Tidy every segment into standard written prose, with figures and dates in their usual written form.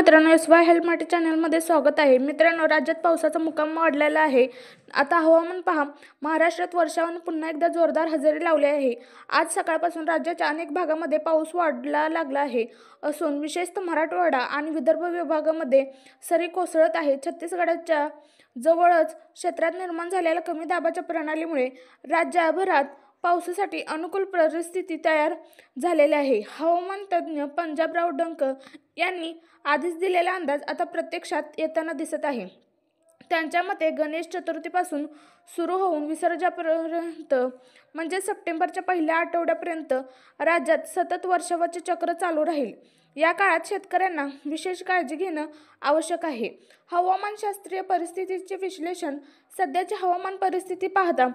मित्रांनो, SY help Marathi चॅनलमध्ये स्वागत आहे. मित्रांनो, राज्यात पावसाचा मुक्काम वाढलेला आहे. आता हवामान पहा. महाराष्ट्रात वर्षावानं पुन्हा एकदा जोरदार हजेरी लावली आहे. आज सकाळपासून राज्याच्या अनेक भागामध्ये पाऊस वाढला लागला आहे असून विशेषतः मराठवाडा आणि विदर्भ विभागामध्ये सरी कोसळत आहे. छत्तीसगडच्या जवळच क्षेत्रात निर्माण झालेल्या कमी दाबाच्या प्रणालीमुळे राज्यभरात पावसासाठी अनुकूल परिस्थिती तयार झालेली आहे. हवामान तज्ज्ञ पंजाबराव डंक यांनी आधीच दिलेला अंदाज आता प्रत्यक्षात येताना दिसत आहे. त्यांच्या मते गणेश चतुर्थीपासून सुरू होऊन विसर्जनापर्यंत म्हणजे सप्टेंबरच्या पहिल्या आठवड्यापर्यंत राज्यात सतत वर्षावाचे चक्र चालू राहील. या काळात शेतकऱ्यांना विशेष काळजी घेणं आवश्यक आहे. हवामानशास्त्रीय परिस्थितीचे विश्लेषण. सध्याची हवामान परिस्थिती पाहता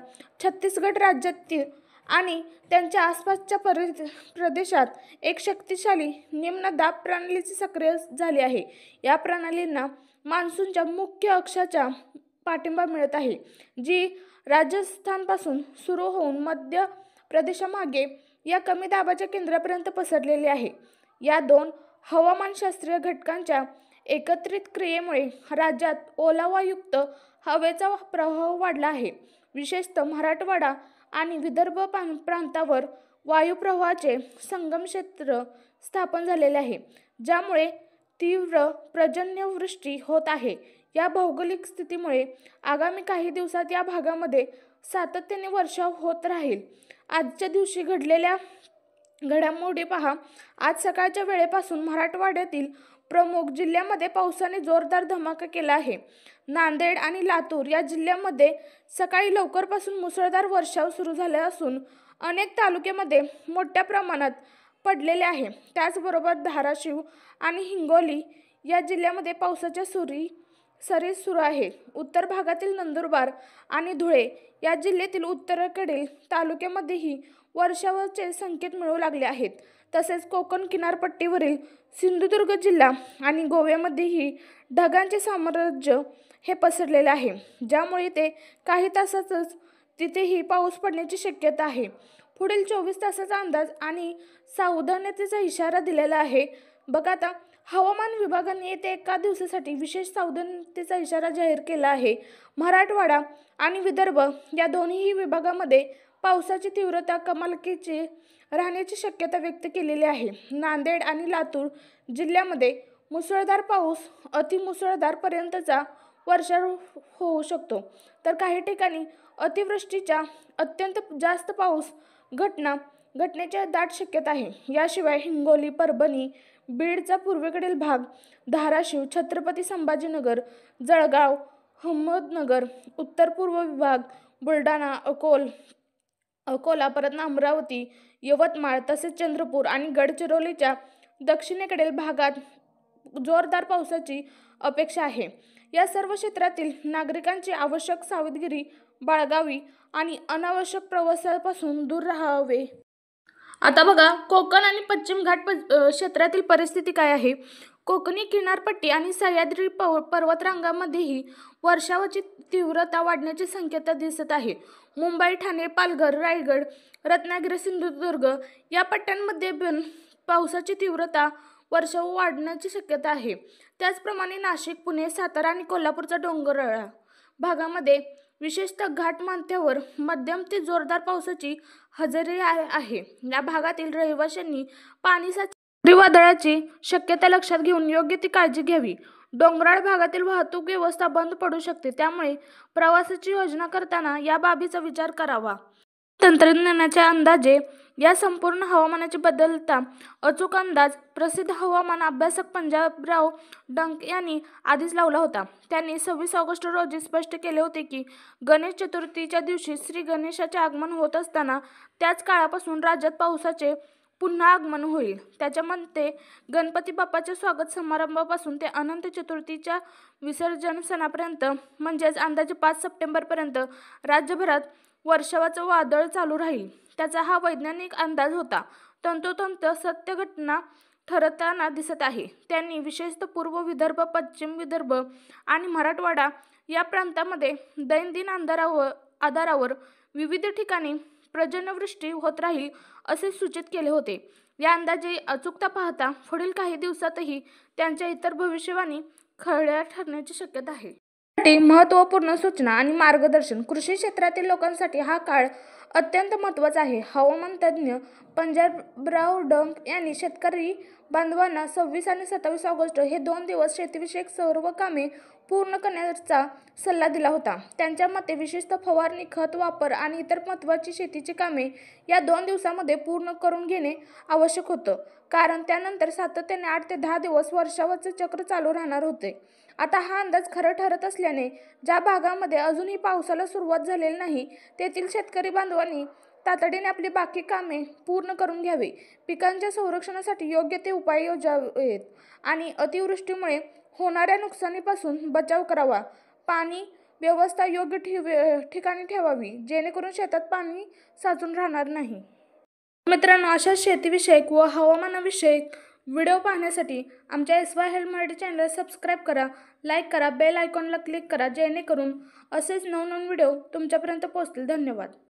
छत्तीसगड राज्यातील आणि त्यांच्या आसपासच्या प्रदेशात एक शक्तिशाली निम्न दाब प्रणाली सक्रिय झाली आहे. या प्रणालींना मान्सूनच्या मुख्य अक्षाचा पाठिंबा मिळत आहे, जी राजस्थानपासून सुरू होऊन मध्य प्रदेशामागे या कमी दाबाच्या केंद्रापर्यंत पसरलेली आहे. या दोन हवामानशास्त्रीय घटकांच्या एकत्रित क्रियेमुळे राज्यात ओलावायुक्त हवेचा प्रवाह वाढला आहे. विशेषतः मराठवाडा आणि विदर्भ प्रांतावर वायुप्रवाहाचे संगम क्षेत्र स्थापन झालेले आहे, ज्यामुळे तीव्र पर्जन्यवृष्टी होत आहे. या भौगोलिक स्थितीमुळे आगामी काही दिवसात या भागामध्ये सातत्याने वर्षाव होत राहील. आजच्या दिवशी घडलेल्या घडामोडी पहा. आज सकाळच्या वेळेपासून मराठवाड्यातील प्रमुख जिल्ह्यांमध्ये पावसाने जोरदार धमाका केला आहे. नांदेड आणि लातूर या जिल्ह्यांमध्ये सकाळी लवकरपासून मुसळधार वर्षाव सुरू झाला असून अनेक तालुक्यामध्ये मोठ्या प्रमाणात पडलेले आहे. त्याचबरोबर धाराशिव आणि हिंगोली या जिल्ह्यामध्ये पावसाच्या सरी सुरू आहे. उत्तर भागातील नंदुरबार आणि धुळे या जिल्ह्यातील उत्तरेकडील तालुक्यामध्येही वर्षावाचे संकेत मिळू लागले आहेत. तसेच कोकण किनारपट्टीवरील सिंधुदुर्ग जिल्हा आणि गोव्यामध्येही ढगांचे साम्राज्य हे पसरलेले आहे, ज्यामुळे ते काही तासातच तिथेही पाऊस पडण्याची शक्यता आहे. पुढील 24 तासाचा अंदाज आणि सावधानतेचा इशारा दिलेला आहे. बघा, आता हवामान विभागाने येत्या एका दिवसासाठी विशेष सावधानतेचा इशारा जाहीर केला आहे. मराठवाडा आणि विदर्भ या दोन्ही विभागामध्ये पावसाची तीव्रता कमालीची राहण्याची शक्यता व्यक्त केलेली आहे. नांदेड आणि लातूर जिल्ह्यामध्ये मुसळधार पाऊस अतिमुसळधार पर्यंतचा वर्षाव होऊ शकतो, तर काही ठिकाणी अतिवृष्टीच्या अत्यंत जास्त पाऊस घटनेची दाट शक्यता आहे. याशिवाय हिंगोली, परभणी, बीडचा पूर्वेकडील भाग, धाराशिव, छत्रपती संभाजीनगर, जळगाव, अहमदनगर, उत्तर पूर्व विभाग, बुलढाणा, अकोला, परत अमरावती, यवतमाळ तसेच चंद्रपूर आणि गडचिरोलीच्या दक्षिणेकडील भागात जोरदार पावसाची अपेक्षा आहे. या सर्व क्षेत्रातील नागरिकांची आवश्यक सावधगिरी बाळगावी आणि अनावश्यक प्रवासापासून दूर राहावे. आता बघा, कोकण आणि पश्चिम घाट क्षेत्रातील परिस्थिती काय आहे. कोकणी किनारपट्टी आणि सह्याद्री पर्वतरांगांमध्येही वर्षावाची तीव्रता वाढण्याची शक्यता दिसत आहे. मुंबई, ठाणे, पालघर, रायगड, रत्नागिरी, सिंधुदुर्ग या पट्ट्यांमध्ये पण पावसाची तीव्रता वर्षाव वाढण्याची शक्यता आहे. त्याचप्रमाणे नाशिक, पुणे, सातारा आणि कोल्हापूरच्या डोंगराळ भागामध्ये विशेषतः घाटमाथ्यावर मध्यम ते जोरदार पावसाची हजेरी आहे. या भागातील रहिवाशांनी पाणीसाची चक्रीवादळाची शक्यता लक्षात घेऊन योग्य ती काळजी घ्यावी. डोंगराळ भागातील वाहतूक व्यवस्था बंद पडू शकते, त्यामुळे प्रवासाची योजना करताना या बाबीचा विचार करावा. तंत्रज्ञानाच्या अंदाजे या संपूर्ण हवामानाची बदलता अचूक अंदाज प्रसिद्ध हवामान अभ्यासक पंजाबराव डंक यांनी आधीच लावला होता. त्यांनी 26 ऑगस्ट रोजी स्पष्ट केले होते की गणेश चतुर्थीच्या दिवशी श्री गणेशाचे आगमन होत असताना त्याच काळापासून राज्यात पावसाचे पुन्हा आगमन होईल. त्याच्या मते गणपती बाप्पाच्या स्वागत समारंभापासून ते अनंत चतुर्थीच्या विसर्जन सणापर्यंत म्हणजेच अंदाजे 5 सप्टेंबरपर्यंत राज्यभरात वर्षावाचं वादळ चालू राहील. त्याचा हा वैज्ञानिक अंदाज होता तंतोतंत सत्य घटना ठरताना दिसत आहे. त्यांनी विशेषतः पूर्व विदर्भ, पश्चिम विदर्भ आणि मराठवाडा या प्रांतामध्ये दैनंदिन आधारावर विविध ठिकाणी पर्जन्यवृष्टी होत राहील असे सूचित केले होते. या अंदाजे अचूकता पाहता पुढील काही दिवसातही त्यांच्या इतर भविष्यवाणी खऱ्या ठरण्याची शक्यता आहे. महत्त्वपूर्ण सूचना आणि मार्गदर्शन. कृषी क्षेत्रातील लोकांसाठी हा काळ अत्यंत महत्त्वाचा आहे. हवामान तज्ज्ञ पंजाबराव डंग यांनी शेतकरी बांधवांना 26 आणि 27 ऑगस्ट हे 2 दिवस शेतीविषयक सर्व कामे पूर्ण करण्याचा सल्ला दिला होता. त्यांच्या मते विशेषतः फवारणी, खत वापर आणि इतर महत्त्वाची शेतीची कामे या 2 दिवसांमध्ये पूर्ण करून घेणे आवश्यक होतं, कारण त्यानंतर सातत्याने 8 ते 10 दिवस वर्षावरचे चक्र चालू राहणार होते. आता हा अंदाज खरं ठरत असल्याने ज्या भागामध्ये अजूनही पावसाला सुरुवात झालेली नाही तेथील शेतकरी बांधवांनी तातडीने आपली बाकी कामे पूर्ण करून घ्यावी. पिकांच्या संरक्षणासाठी योग्य ते उपाय योजावेत आणि अतिवृष्टीमुळे होणाऱ्या नुकसानीपासून बचाव करावा. पाणी व्यवस्था योग्य ठिकाणी ठेवावी, जेणेकरून शेतात पाणी साचून राहणार नाही. मित्रांनो, अशा शेतीविषयक व हवामानाविषयक व्हिडिओ पाहण्यासाठी आमच्या SY हेल्थ मराठी चॅनलला सबस्क्राईब करा, लाईक करा, बेल आयकॉनला क्लिक करा, जेणेकरून असेच नवनवीन व्हिडिओ तुमच्यापर्यंत पोहोचतील. धन्यवाद.